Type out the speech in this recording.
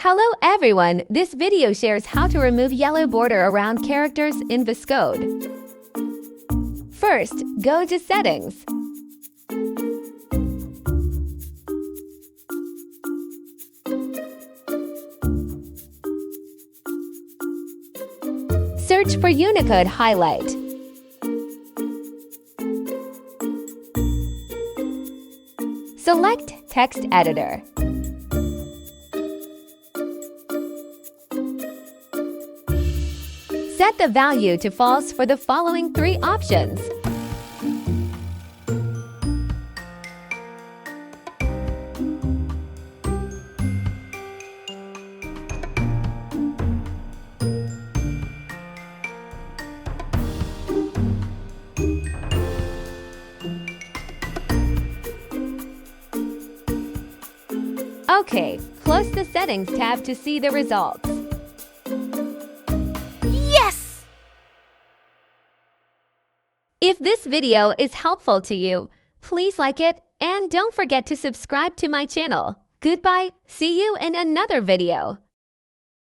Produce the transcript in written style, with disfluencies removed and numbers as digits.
Hello everyone! This video shares how to remove yellow border around characters in VS Code. First, go to Settings. Search for Unicode Highlight. Select Text Editor. Set the value to false for the following three options. Okay, close the Settings tab to see the results. Yes! If this video is helpful to you, please like it and don't forget to subscribe to my channel. Goodbye, see you in another video.